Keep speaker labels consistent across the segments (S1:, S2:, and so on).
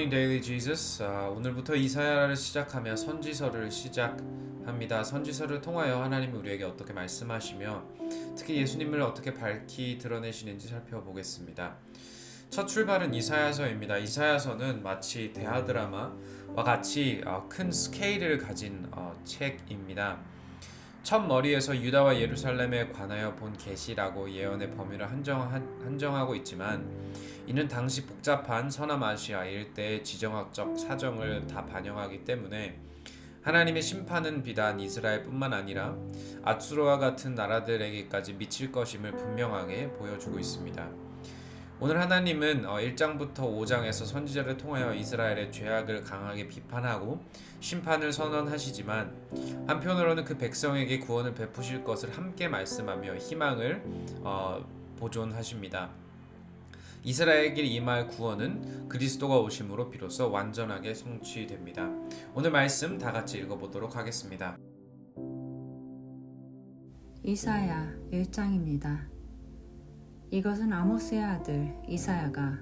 S1: Morning Daily Jesus. 오늘부터 이사야를 시작하며 선지서를 시작합니다. 선지서를 통하여 하나님이 우리에게 어떻게 말씀하시며 특히 예수님을 어떻게 밝히 드러내시는지 살펴보겠습니다. 첫 출발은 이사야서입니다. 이사야서는 마치 대하 드라마와 같이 큰 스케일을 가진 책입니다. 첫 머리에서 유다와 예루살렘에 관하여 본 계시라고 예언의 범위를 한정하고 있지만 이는 당시 복잡한 서남아시아 일대의 지정학적 사정을 다 반영하기 때문에 하나님의 심판은 비단 이스라엘뿐만 아니라 아수르와 같은 나라들에게까지 미칠 것임을 분명하게 보여주고 있습니다. 오늘 하나님은 1장부터 5장에서 선지자를 통하여 이스라엘의 죄악을 강하게 비판하고 심판을 선언하시지만 한편으로는 그 백성에게 구원을 베푸실 것을 함께 말씀하며 희망을 보존하십니다. 이스라엘에게 임할 구원은 그리스도가 오심으로 비로소 완전하게 성취됩니다. 오늘 말씀 다 같이 읽어보도록 하겠습니다.
S2: 이사야 1장입니다. 이것은 아모스의 아들 이사야가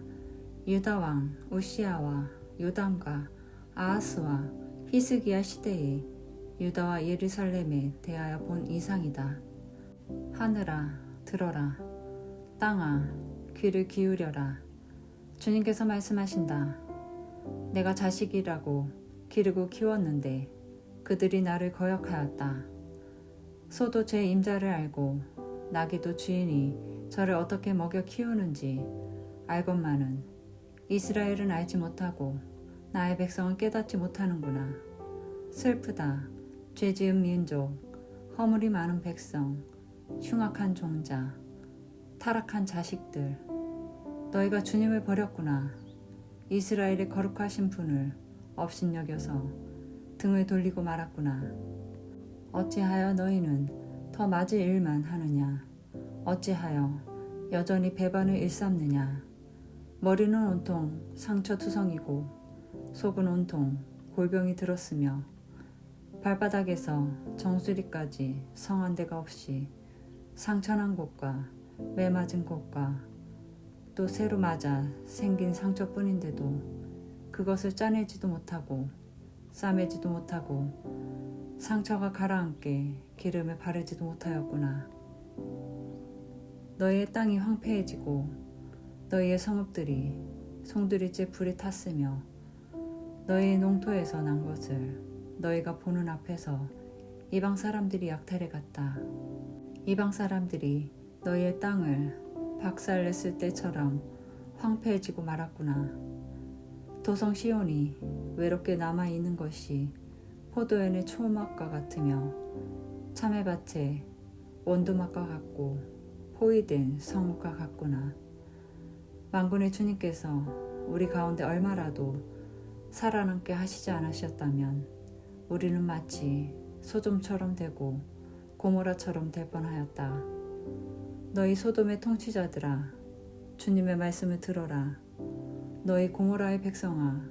S2: 유다 왕 우시야와 요담과 아하스와 히스기야 시대에 유다와 예루살렘에 대하여 본 이상이다. 하늘아 들어라, 땅아 귀를 기울여라. 주님께서 말씀하신다. 내가 자식이라고 기르고 키웠는데 그들이 나를 거역하였다. 소도 제 임자를 알고 나귀도 주인이 저를 어떻게 먹여 키우는지 알건만은 이스라엘은 알지 못하고 나의 백성은 깨닫지 못하는구나. 슬프다. 죄지은 민족, 허물이 많은 백성, 흉악한 종자, 타락한 자식들. 너희가 주님을 버렸구나. 이스라엘의 거룩하신 분을 업신여겨서 등을 돌리고 말았구나. 어찌하여 너희는 더 맞을 일만 하느냐. 어찌하여 여전히 배반을 일삼느냐. 머리는 온통 상처투성이고 속은 온통 골병이 들었으며 발바닥에서 정수리까지 성한 데가 없이 상처난 곳과 매맞은 곳과 또 새로 맞아 생긴 상처뿐인데도 그것을 짜내지도 못하고 싸매지도 못하고 상처가 가라앉게 기름에 바르지도 못하였구나. 너희의 땅이 황폐해지고 너희의 성읍들이 송두리째 불에 탔으며 너희의 농토에서 난 것을 너희가 보는 앞에서 이방 사람들이 약탈해 갔다. 이방 사람들이 너희의 땅을 박살냈을 때처럼 황폐해지고 말았구나. 도성 시온이 외롭게 남아있는 것이 포도園의 초막과 같으며 참외밭의 원두막과 같고 포위된 성읍과 같구나. 만군의 주님께서 우리 가운데 얼마라도 살아남게 하시지 않으셨다면 우리는 마치 소돔처럼 되고 고모라처럼 될 뻔하였다. 너희 소돔의 통치자들아, 주님의 말씀을 들어라. 너희 고모라의 백성아,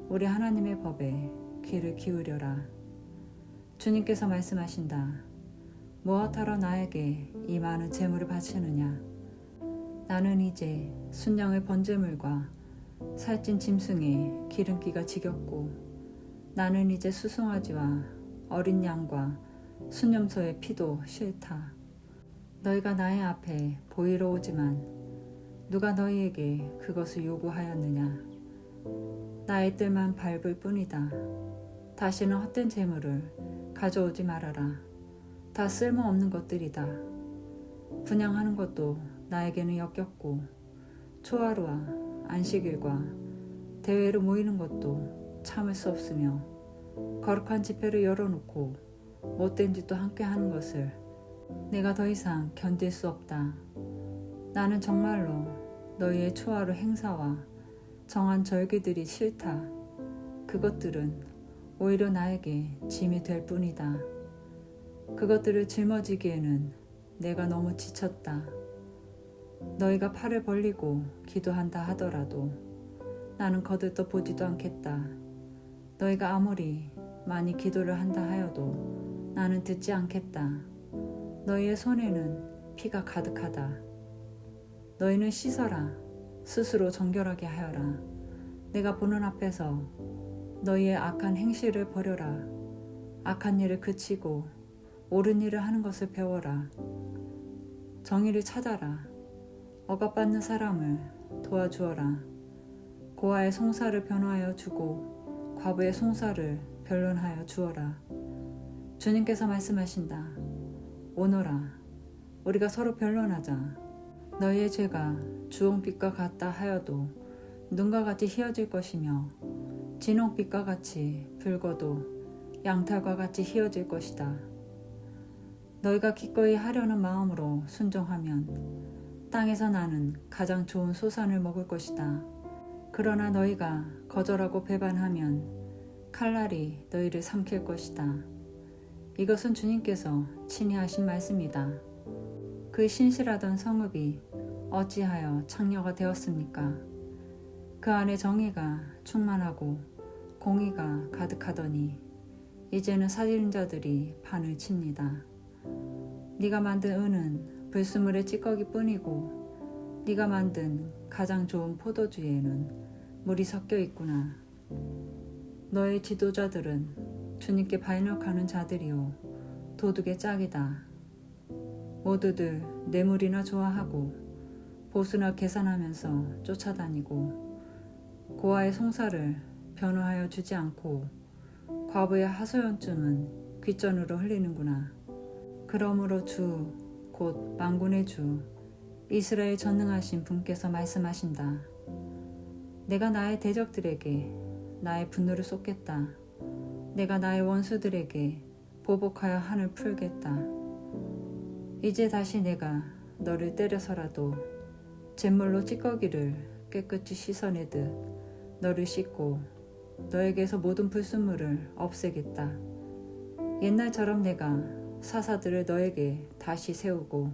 S2: 우리 하나님의 법에 귀를 기울여라. 주님께서 말씀하신다. 무엇하러 나에게 이 많은 재물을 바치느냐. 나는 이제 순양의 번제물과 살찐 짐승의 기름기가 지겹고 나는 이제 수송아지와 어린 양과 순염소의 피도 싫다. 너희가 나의 앞에 보이러 오지만 누가 너희에게 그것을 요구하였느냐. 나의 뜰만 밟을 뿐이다. 다시는 헛된 재물을 가져오지 말아라. 다 쓸모없는 것들이다. 분향하는 것도 나에게는 역겹고 초하루와 안식일과 대회로 모이는 것도 참을 수 없으며 거룩한 집회를 열어놓고 못된 짓도 함께 하는 것을 내가 더 이상 견딜 수 없다. 나는 정말로 너희의 초하루 행사와 정한 절기들이 싫다. 그것들은 오히려 나에게 짐이 될 뿐이다. 그것들을 짊어지기에는 내가 너무 지쳤다. 너희가 팔을 벌리고 기도한다 하더라도 나는 거들떠 보지도 않겠다. 너희가 아무리 많이 기도를 한다 하여도 나는 듣지 않겠다. 너희의 손에는 피가 가득하다. 너희는 씻어라. 스스로 정결하게 하여라. 내가 보는 앞에서 너희의 악한 행실을 버려라. 악한 일을 그치고 옳은 일을 하는 것을 배워라. 정의를 찾아라. 억압받는 사람을 도와주어라. 고아의 송사를 변호하여 주고 과부의 송사를 변론하여 주어라. 주님께서 말씀하신다. 오너라. 우리가 서로 변론하자. 너희의 죄가 주홍빛과 같다 하여도 눈과 같이 희어질 것이며 진홍빛과 같이 붉어도 양털과 같이 희어질 것이다. 너희가 기꺼이 하려는 마음으로 순종하면 땅에서 나는 가장 좋은 소산을 먹을 것이다. 그러나 너희가 거절하고 배반하면 칼날이 너희를 삼킬 것이다. 이것은 주님께서 친히 하신 말씀이다. 그 신실하던 성읍이 어찌하여 창녀가 되었습니까? 그 안에 정의가 충만하고 공의가 가득하더니 이제는 살인자들이 판을 칩니다. 네가 만든 은은 불순물의 찌꺼기뿐이고 네가 만든 가장 좋은 포도주에는 물이 섞여 있구나. 너의 지도자들은 주님께 반역하는 자들이요 도둑의 짝이다. 모두들 뇌물이나 좋아하고 보수나 계산하면서 쫓아다니고 고아의 송사를 변호하여 주지 않고 과부의 하소연쯤은 귓전으로 흘리는구나. 그러므로 주, 곧 만군의 주, 이스라엘 전능하신 분께서 말씀하신다. 내가 나의 대적들에게 나의 분노를 쏟겠다. 내가 나의 원수들에게 보복하여 한을 풀겠다. 이제 다시 내가 너를 때려서라도 잿물로 찌꺼기를 깨끗이 씻어내듯 너를 씻고 너에게서 모든 불순물을 없애겠다. 옛날처럼 내가 사사들을 너에게 다시 세우고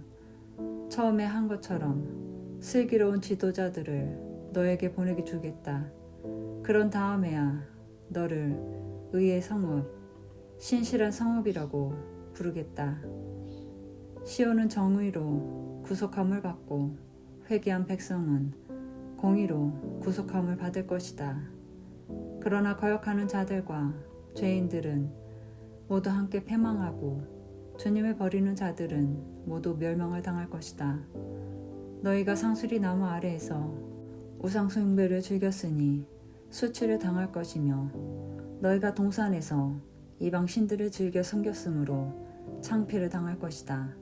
S2: 처음에 한 것처럼 슬기로운 지도자들을 너에게 보내게 주겠다. 그런 다음에야 너를 의의 성읍, 신실한 성읍이라고 부르겠다. 시온은 정의로 구속함을 받고 회개한 백성은 공의로 구속함을 받을 것이다. 그러나 거역하는 자들과 죄인들은 모두 함께 패망하고 주님을 버리는 자들은 모두 멸망을 당할 것이다. 너희가 상수리 나무 아래에서 우상 숭배를 즐겼으니 수치를 당할 것이며 너희가 동산에서 이방 신들을 즐겨 섬겼으므로 창피를 당할 것이다.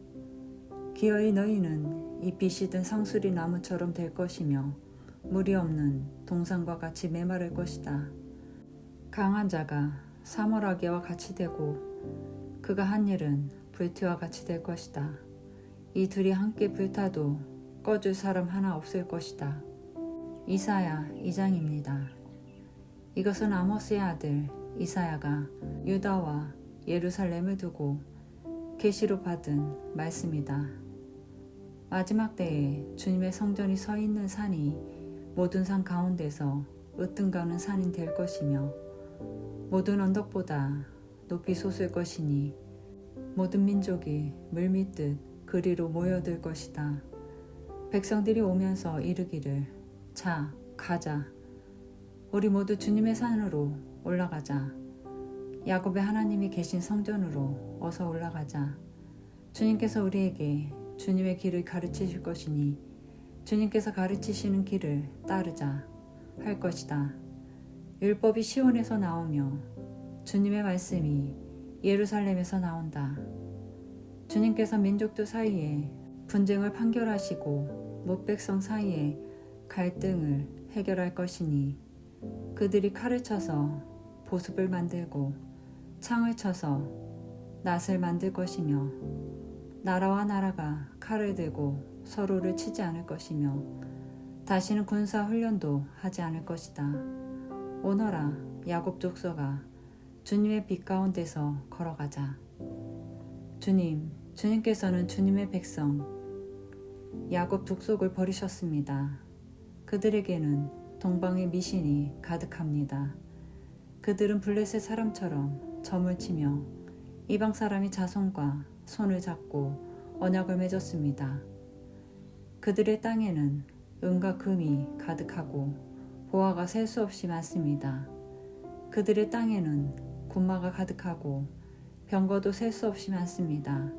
S2: 기어이 너희는 이 빛이 든 상수리 나무처럼 될 것이며 물이 없는 동산과 같이 메마를 것이다. 강한 자가 사물아기와 같이 되고 그가 한 일은 불티와 같이 될 것이다. 이 둘이 함께 불타도 꺼줄 사람 하나 없을 것이다. 이사야 2장입니다. 이것은 아모스의 아들 이사야가 유다와 예루살렘을 두고 계시로 받은 말씀이다. 마지막 때에 주님의 성전이 서 있는 산이 모든 산 가운데서 으뜸가는 산이 될 것이며 모든 언덕보다 높이 솟을 것이니 모든 민족이 물밀듯 그리로 모여들 것이다. 백성들이 오면서 이르기를 자 가자 우리 모두 주님의 산으로 올라가자. 야곱의 하나님이 계신 성전으로 어서 올라가자. 주님께서 우리에게 주님의 길을 가르치실 것이니 주님께서 가르치시는 길을 따르자 할 것이다. 율법이 시온에서 나오며 주님의 말씀이 예루살렘에서 나온다. 주님께서 민족들 사이에 분쟁을 판결하시고 뭇백성 사이에 갈등을 해결할 것이니 그들이 칼을 쳐서 보습을 만들고 창을 쳐서 낫을 만들 것이며 나라와 나라가 칼을 들고 서로를 치지 않을 것이며 다시는 군사 훈련도 하지 않을 것이다. 오너라 야곱 족속아 주님의 빛 가운데서 걸어가자. 주님께서는 주님의 백성 야곱 족속을 버리셨습니다. 그들에게는 동방의 미신이 가득합니다. 그들은 블레셋 사람처럼 점을 치며 이방 사람이 자손과 손을 잡고 언약을 맺었습니다. 그들의 땅에는 은과 금이 가득하고 보화가 셀 수 없이 많습니다. 그들의 땅에는 군마가 가득하고 병거도 셀 수 없이 많습니다.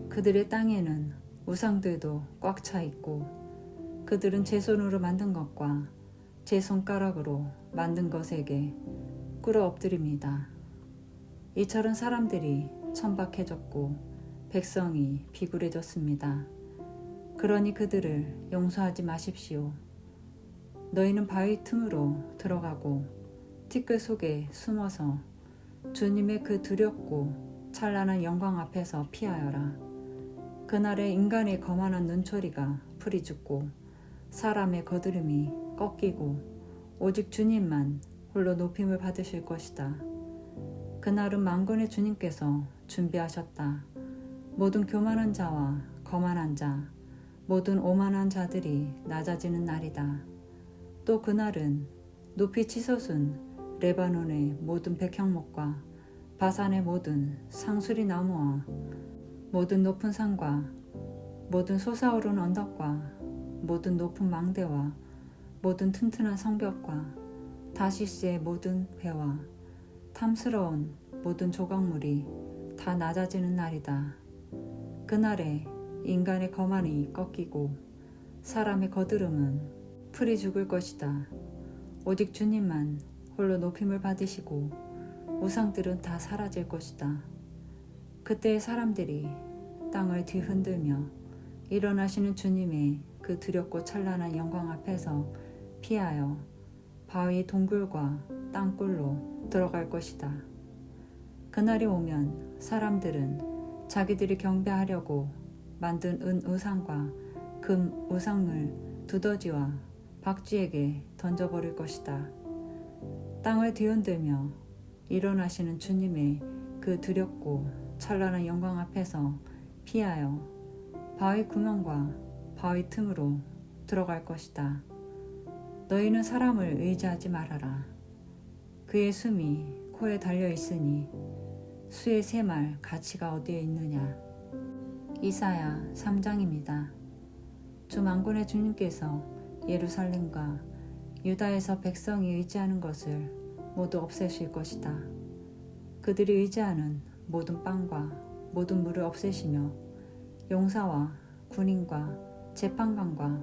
S2: 그들의 땅에는 우상들도 꽉 차 있고 그들은 제 손으로 만든 것과 제 손가락으로 만든 것에게 꿇어 엎드립니다. 이처럼 사람들이 천박해졌고 백성이 비굴해졌습니다. 그러니 그들을 용서하지 마십시오. 너희는 바위 틈으로 들어가고 티끌 속에 숨어서 주님의 그 두렵고 찬란한 영광 앞에서 피하여라. 그날에 인간의 거만한 눈초리가 풀이 죽고 사람의 거드름이 꺾이고 오직 주님만 홀로 높임을 받으실 것이다. 그날은 만군의 주님께서 준비하셨다. 모든 교만한 자와 거만한 자, 모든 오만한 자들이 낮아지는 날이다. 또 그날은 높이 치솟은 레바논의 모든 백향목과 바산의 모든 상수리 나무와 모든 높은 산과 모든 솟아오르는 언덕과 모든 높은 망대와 모든 튼튼한 성벽과 다시스의 모든 배와 탐스러운 모든 조각물이 다 낮아지는 날이다. 그날에 인간의 거만이 꺾이고 사람의 거드름은 풀이 죽을 것이다. 오직 주님만 홀로 높임을 받으시고 우상들은 다 사라질 것이다. 그때의 사람들이 땅을 뒤흔들며 일어나시는 주님의 그 두렵고 찬란한 영광 앞에서 피하여 바위 동굴과 땅굴로 들어갈 것이다. 그날이 오면 사람들은 자기들이 경배하려고 만든 은 우상과 금 우상을 두더지와 박쥐에게 던져버릴 것이다. 땅을 뒤흔들며 일어나시는 주님의 그 두렵고 찬란한 영광 앞에서 피하여 바위 구멍과 바위 틈으로 들어갈 것이다. 너희는 사람을 의지하지 말아라. 그의 숨이 코에 달려 있으니 수의 세 말 가치가 어디에 있느냐. 이사야 3장입니다. 주 만군의 주님께서 예루살렘과 유다에서 백성이 의지하는 것을 모두 없애실 것이다. 그들이 의지하는 모든 빵과 모든 물을 없애시며 용사와 군인과 재판관과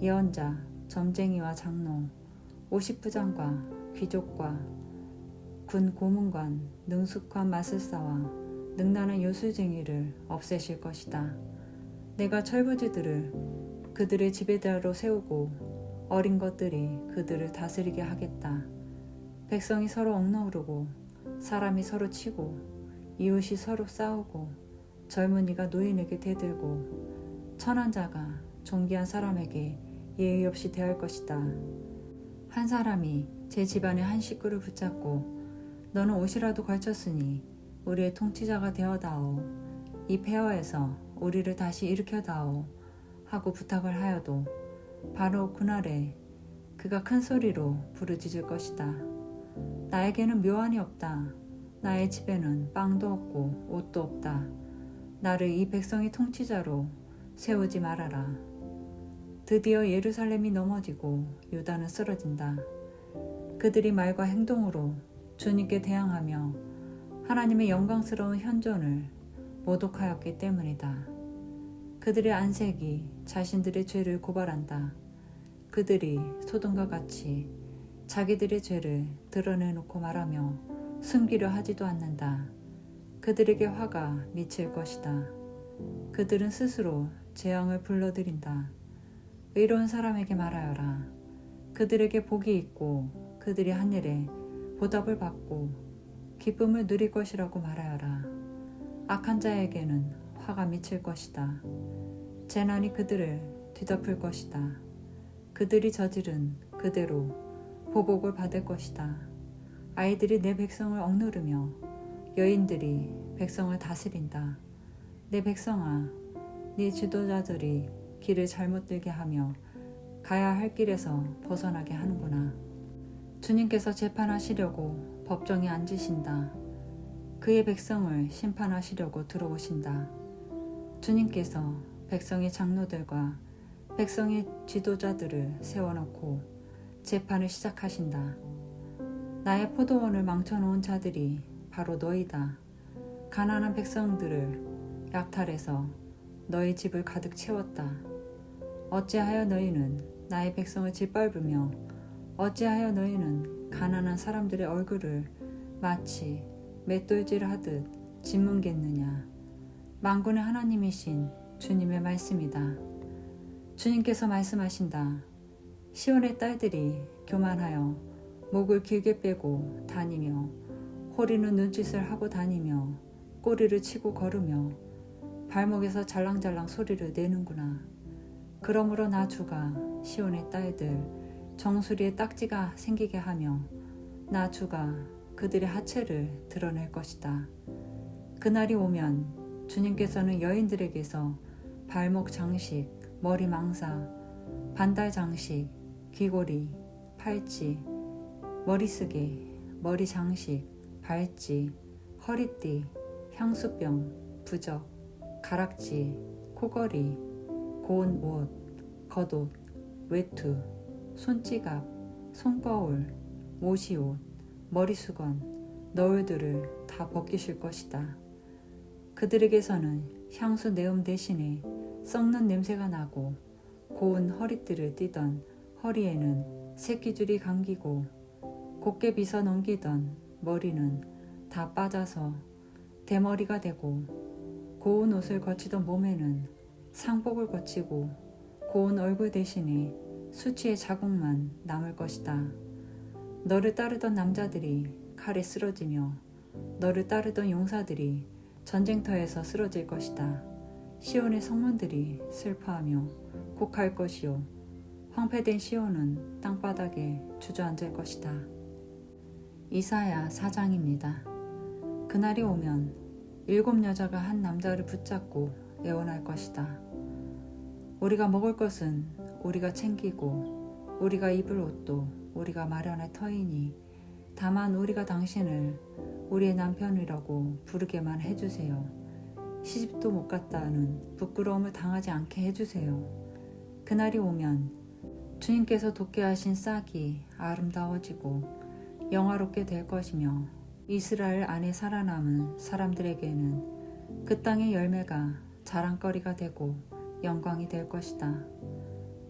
S2: 예언자, 점쟁이와 장로, 50부장과 귀족과 군 고문관, 능숙한 마술사와 능란한 요술쟁이를 없애실 것이다. 내가 철부지들을 그들의 지배자로 세우고 어린 것들이 그들을 다스리게 하겠다. 백성이 서로 억누르고 사람이 서로 치고 이웃이 서로 싸우고 젊은이가 노인에게 대들고 천한 자가 존귀한 사람에게 예의 없이 대할 것이다. 한 사람이 제 집안의 한 식구를 붙잡고 너는 옷이라도 걸쳤으니 우리의 통치자가 되어다오. 이 폐허에서 우리를 다시 일으켜다오 하고 부탁을 하여도 바로 그날에 그가 큰 소리로 부르짖을 것이다. 나에게는 묘안이 없다. 나의 집에는 빵도 없고 옷도 없다. 나를 이 백성의 통치자로 세우지 말아라. 드디어 예루살렘이 넘어지고 유다는 쓰러진다. 그들이 말과 행동으로 주님께 대항하며 하나님의 영광스러운 현존을 모독하였기 때문이다. 그들의 안색이 자신들의 죄를 고발한다. 그들이 소돔과 같이 자기들의 죄를 드러내놓고 말하며 숨기려 하지도 않는다. 그들에게 화가 미칠 것이다. 그들은 스스로 재앙을 불러들인다. 의로운 사람에게 말하여라. 그들에게 복이 있고 그들이 하늘에 보답을 받고 기쁨을 누릴 것이라고 말하여라. 악한 자에게는 화가 미칠 것이다. 재난이 그들을 뒤덮을 것이다. 그들이 저지른 그대로 보복을 받을 것이다. 아이들이 내 백성을 억누르며 여인들이 백성을 다스린다. 내 백성아, 네 지도자들이 길을 잘못 들게 하며 가야 할 길에서 벗어나게 하는구나. 주님께서 재판하시려고 법정에 앉으신다. 그의 백성을 심판하시려고 들어오신다. 주님께서 백성의 장로들과 백성의 지도자들을 세워놓고 재판을 시작하신다. 나의 포도원을 망쳐놓은 자들이 바로 너희다. 가난한 백성들을 약탈해서 너희 집을 가득 채웠다. 어찌하여 너희는 나의 백성을 짓밟으며 어찌하여 너희는 가난한 사람들의 얼굴을 마치 맷돌질 하듯 짓뭉갰느냐. 만군의 하나님이신 주님의 말씀이다. 주님께서 말씀하신다. 시온의 딸들이 교만하여 목을 길게 빼고 다니며 호리는 눈짓을 하고 다니며 꼬리를 치고 걸으며 발목에서 잘랑잘랑 소리를 내는구나. 그러므로 나 주가 시온의 딸들 정수리에 딱지가 생기게 하며 나 주가 그들의 하체를 드러낼 것이다. 그날이 오면 주님께서는 여인들에게서 발목 장식, 머리 망사, 반달 장식, 귀고리, 팔찌, 머리쓰개, 머리 장식, 발찌, 허리띠, 향수병, 부적, 가락지, 코걸이, 고운 옷, 겉옷, 외투, 손지갑, 손거울, 모시옷, 머리수건, 너울들을 다 벗기실 것이다. 그들에게서는 향수 내음 대신에 썩는 냄새가 나고 고운 허리띠를 띠던 허리에는 새끼줄이 감기고 곱게 빗어 넘기던 머리는 다 빠져서 대머리가 되고 고운 옷을 거치던 몸에는 상복을 거치고 고운 얼굴 대신에 수치의 자국만 남을 것이다. 너를 따르던 남자들이 칼에 쓰러지며 너를 따르던 용사들이 전쟁터에서 쓰러질 것이다. 시온의 성문들이 슬퍼하며 곡할 것이요 황폐된 시온은 땅바닥에 주저앉을 것이다. 이사야 4장입니다. 그날이 오면 7 여자가 한 남자를 붙잡고 애원할 것이다. 우리가 먹을 것은 우리가 챙기고 우리가 입을 옷도 우리가 마련할 터이니 다만 우리가 당신을 우리의 남편이라고 부르게만 해주세요. 시집도 못 갔다는 부끄러움을 당하지 않게 해주세요. 그날이 오면 주님께서 돋게 하신 싹이 아름다워지고 영화롭게 될 것이며 이스라엘 안에 살아남은 사람들에게는 그 땅의 열매가 자랑거리가 되고 영광이 될 것이다.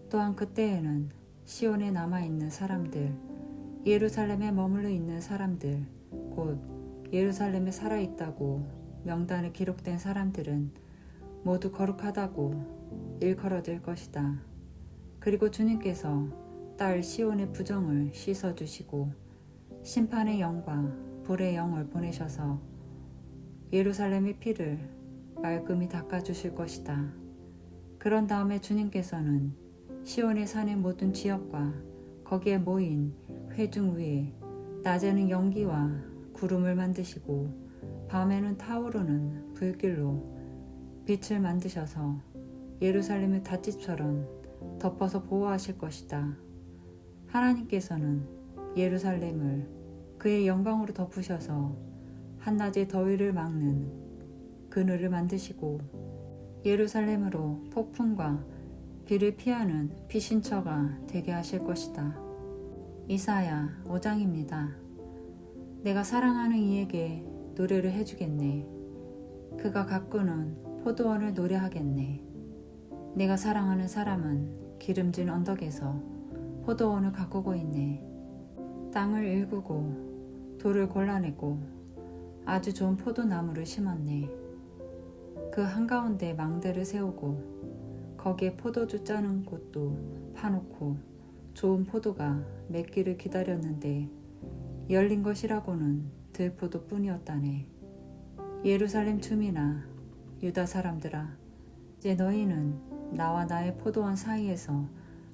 S2: 또한 그때에는 시온에 남아있는 사람들, 예루살렘에 머물러 있는 사람들, 곧 예루살렘에 살아있다고 명단에 기록된 사람들은 모두 거룩하다고 일컬어질 것이다. 그리고 주님께서 딸 시온의 부정을 씻어주시고 심판의 영과 불의 영을 보내셔서 예루살렘의 피를 말끔히 닦아주실 것이다. 그런 다음에 주님께서는 시온의 산의 모든 지역과 거기에 모인 회중 위에 낮에는 연기와 구름을 만드시고 밤에는 타오르는 불길로 빛을 만드셔서 예루살렘을 닷집처럼 덮어서 보호하실 것이다. 하나님께서는 예루살렘을 그의 영광으로 덮으셔서 한낮의 더위를 막는 그늘을 만드시고 예루살렘으로 폭풍과 비를 피하는 피신처가 되게 하실 것이다. 이사야 5장입니다. 내가 사랑하는 이에게 노래를 해주겠네. 그가 가꾸는 포도원을 노래하겠네. 내가 사랑하는 사람은 기름진 언덕에서 포도원을 가꾸고 있네. 땅을 일구고 돌을 골라내고 아주 좋은 포도나무를 심었네. 그 한가운데 망대를 세우고 거기에 포도주 짜는 곳도 파놓고 좋은 포도가 맺기를 기다렸는데 열린 것이라고는 들포도 뿐이었다네. 예루살렘 춤이나 유다 사람들아, 이제 너희는 나와 나의 포도원 사이에서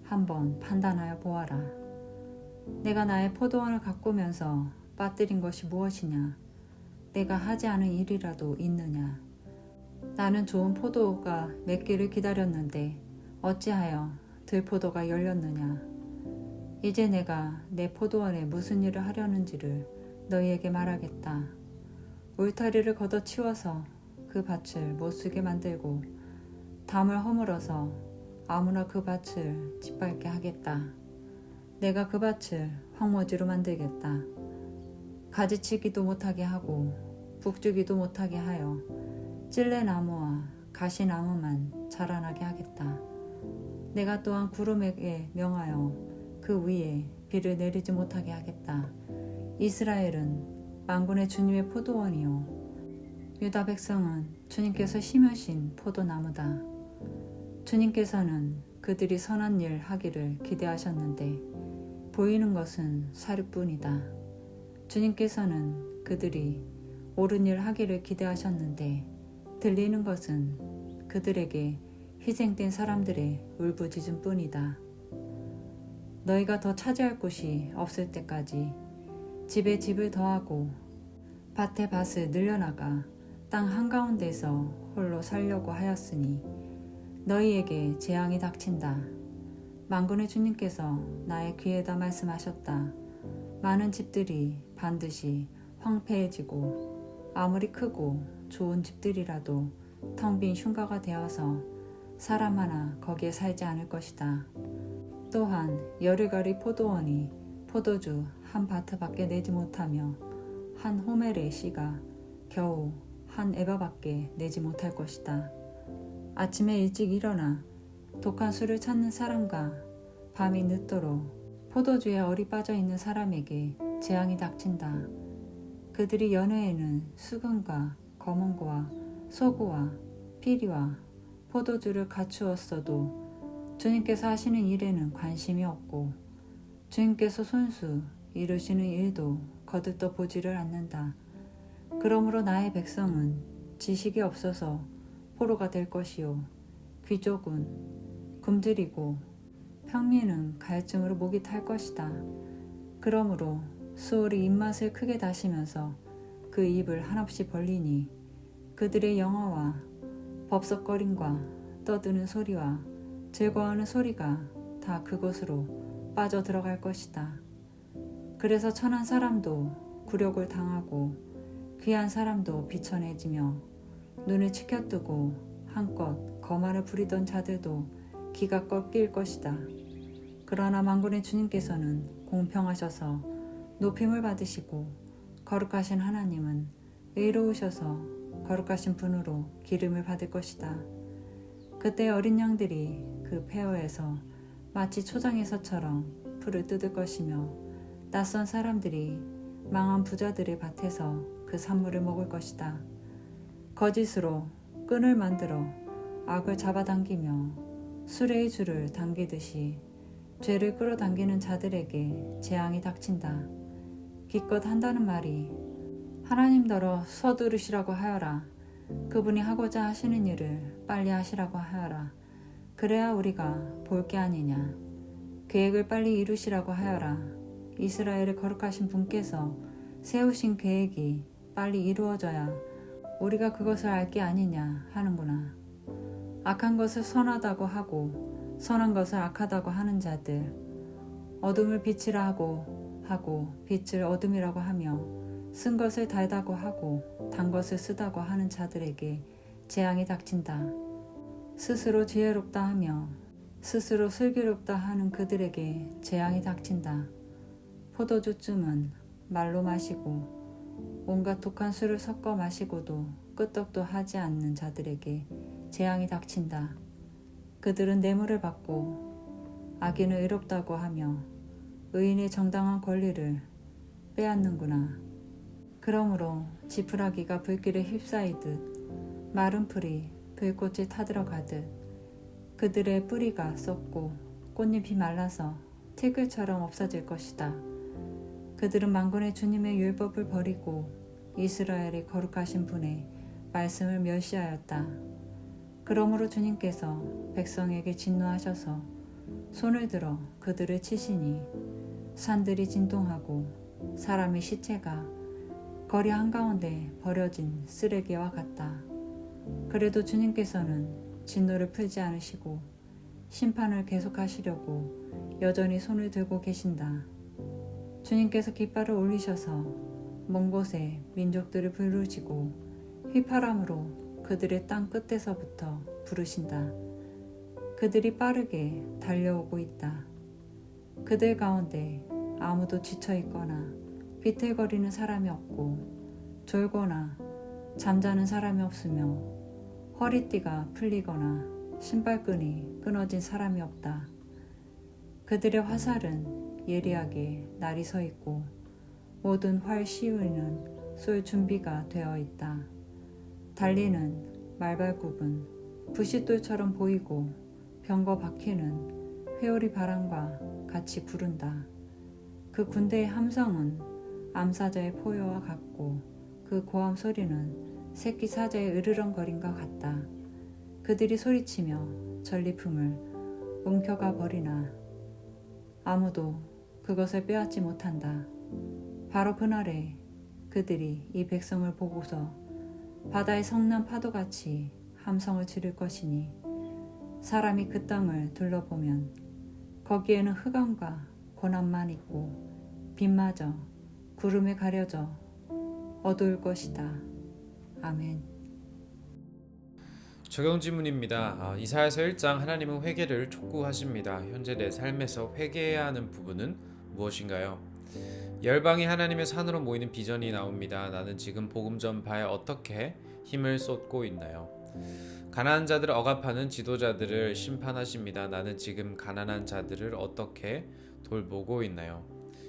S2: 한번 판단하여 보아라. 내가 나의 포도원을 가꾸면서 빠뜨린 것이 무엇이냐? 내가 하지 않은 일이라도 있느냐? 나는 좋은 포도가 맺기를 기다렸는데 어찌하여 들포도가 열렸느냐? 이제 내가 내 포도원에 무슨 일을 하려는지를 너희에게 말하겠다. 울타리를 걷어치워서 그 밭을 못쓰게 만들고 담을 허물어서 아무나 그 밭을 짓밟게 하겠다. 내가 그 밭을 황무지로 만들겠다. 가지치기도 못하게 하고 북주기도 못하게 하여 찔레나무와 가시나무만 자라나게 하겠다. 내가 또한 구름에게 명하여 그 위에 비를 내리지 못하게 하겠다. 이스라엘은 만군의 주님의 포도원이요 유다 백성은 주님께서 심으신 포도나무다. 주님께서는 그들이 선한 일 하기를 기대하셨는데 보이는 것은 사륙뿐이다. 주님께서는 그들이 옳은 일 하기를 기대하셨는데 들리는 것은 그들에게 희생된 사람들의 울부짖음뿐이다. 너희가 더 차지할 곳이 없을 때까지 집에 집을 더하고 밭에 밭을 늘려나가 땅 한가운데서 홀로 살려고 하였으니 너희에게 재앙이 닥친다. 만군의 주님께서 나의 귀에다 말씀하셨다. 많은 집들이 반드시 황폐해지고 아무리 크고 좋은 집들이라도 텅 빈 흉가가 되어서 사람 하나 거기에 살지 않을 것이다. 또한 여르가리 포도원이 포도주 한 바트밖에 내지 못하며 한 호멜의 씨가 겨우 한 에바밖에 내지 못할 것이다. 아침에 일찍 일어나 독한 술을 찾는 사람과 밤이 늦도록 포도주에 얼이 빠져 있는 사람에게 재앙이 닥친다. 그들이 연회에는 수금과 검은고와 소고와 피리와 포도주를 갖추었어도 주님께서 하시는 일에는 관심이 없고 주님께서 손수 이루시는 일도 거들떠 보지를 않는다. 그러므로 나의 백성은 지식이 없어서 포로가 될 것이요 귀족은 굶주리고 평민은 갈증으로 목이 탈 것이다. 그러므로 수월이 입맛을 크게 다시면서 그 입을 한없이 벌리니 그들의 영어와 법석거림과 떠드는 소리와 즐거워하는 소리가 다 그곳으로 빠져 들어갈 것이다. 그래서 천한 사람도 굴욕을 당하고 귀한 사람도 비천해지며 눈을 치켜뜨고 한껏 거만을 부리던 자들도 기가 꺾일 것이다. 그러나 만군의 주님께서는 공평하셔서 높임을 받으시고 거룩하신 하나님은 의로우셔서 거룩하신 분으로 기름을 받을 것이다. 그때 어린 양들이 그 폐허에서 마치 초장에서처럼 풀을 뜯을 것이며 낯선 사람들이 망한 부자들의 밭에서 그 산물을 먹을 것이다. 거짓으로 끈을 만들어 악을 잡아당기며 수레의 줄을 당기듯이 죄를 끌어당기는 자들에게 재앙이 닥친다. 기껏 한다는 말이 하나님더러 서두르시라고 하여라. 그분이 하고자 하시는 일을 빨리 하시라고 하여라. 그래야 우리가 볼 게 아니냐. 계획을 빨리 이루시라고 하여라. 이스라엘의 거룩하신 분께서 세우신 계획이 빨리 이루어져야 우리가 그것을 알 게 아니냐 하는구나. 악한 것을 선하다고 하고 선한 것을 악하다고 하는 자들, 어둠을 빛이라 하고 빛을 어둠이라고 하며 쓴 것을 달다고 하고 단 것을 쓰다고 하는 자들에게 재앙이 닥친다. 스스로 지혜롭다 하며 스스로 슬기롭다 하는 그들에게 재앙이 닥친다. 포도주쯤은 말로 마시고 온갖 독한 술을 섞어 마시고도 끄떡도 하지 않는 자들에게 재앙이 닥친다. 그들은 뇌물을 받고 악인을 의롭다고 하며 의인의 정당한 권리를 빼앗는구나. 그러므로 지푸라기가 불길에 휩싸이듯 마른 풀이 불꽃에 타들어가듯 그들의 뿌리가 썩고 꽃잎이 말라서 티끌처럼 없어질 것이다. 그들은 만군의 주님의 율법을 버리고 이스라엘의 거룩하신 분의 말씀을 멸시하였다. 그러므로 주님께서 백성에게 진노하셔서 손을 들어 그들을 치시니 산들이 진동하고 사람의 시체가 거리 한가운데 버려진 쓰레기와 같다. 그래도 주님께서는 진노를 풀지 않으시고 심판을 계속하시려고 여전히 손을 들고 계신다. 주님께서 깃발을 올리셔서 먼 곳에 민족들을 부르시고 휘파람으로 그들의 땅 끝에서부터 부르신다. 그들이 빠르게 달려오고 있다. 그들 가운데 아무도 지쳐 있거나 비틀거리는 사람이 없고 졸거나 잠자는 사람이 없으며 허리띠가 풀리거나 신발끈이 끊어진 사람이 없다. 그들의 화살은 예리하게 날이 서 있고 모든 활 시위는 쏠 준비가 되어 있다. 달리는 말발굽은 부싯돌처럼 보이고 병거 바퀴는 회오리 바람과 같이 구른다. 그 군대의 함성은 암사자의 포효와 같고 그 고함 소리는 새끼 사자의 으르렁거림과 같다. 그들이 소리치며 전리품을 움켜가 버리나 아무도 그것을 빼앗지 못한다. 바로 그날에 그들이 이 백성을 보고서 바다의 성난 파도같이 함성을 지를 것이니 사람이 그 땅을 둘러보면 거기에는 흑암과 고난만 있고 빛마저 구름에 가려져 어두울 것이다. 아멘.
S1: 적용 질문입니다. 이사야서 1장 하나님은 회개를 촉구하십니다. 현재 내 삶에서 회개해야 하는 부분은 무엇인가요? 열방이 하나님의 산으로 모이는 비전이 나옵니다. 나는 지금 복음 전파에 어떻게 힘을 쏟고 있나요? 가난한 자들을 억압하는 지도자들을 심판하십니다. 나는 지금 가난한 자들을 어떻게 돌보고 있나요?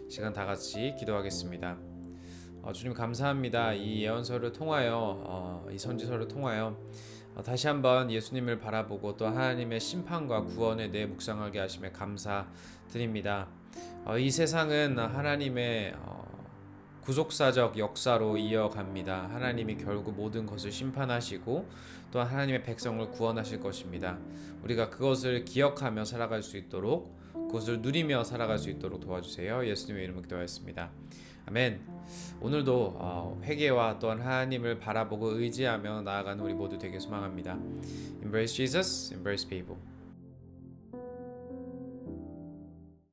S1: 시간 다 같이 기도하겠습니다. 주님 감사합니다. 이 예언서를 통하여 이 선지서를 통하여 다시 한번 예수님을 바라보고 또 하나님의 심판과 구원에 대해 묵상하게 하심에 감사드립니다. 이 세상은 하나님의 구속사적 역사로 이어갑니다. 하나님이 결국 모든 것을 심판하시고 또 하나님의 백성을 구원하실 것입니다. 우리가 그것을 기억하며 살아갈 수 있도록 그것을 누리며 살아갈 수 있도록 도와주세요. 예수님의 이름으로 기도하였습니다. 아멘. 오늘도 회개와 또한 하나님을 바라보고 의지하며 나아가는 우리 모두 되길 소망합니다. Embrace Jesus, embrace people.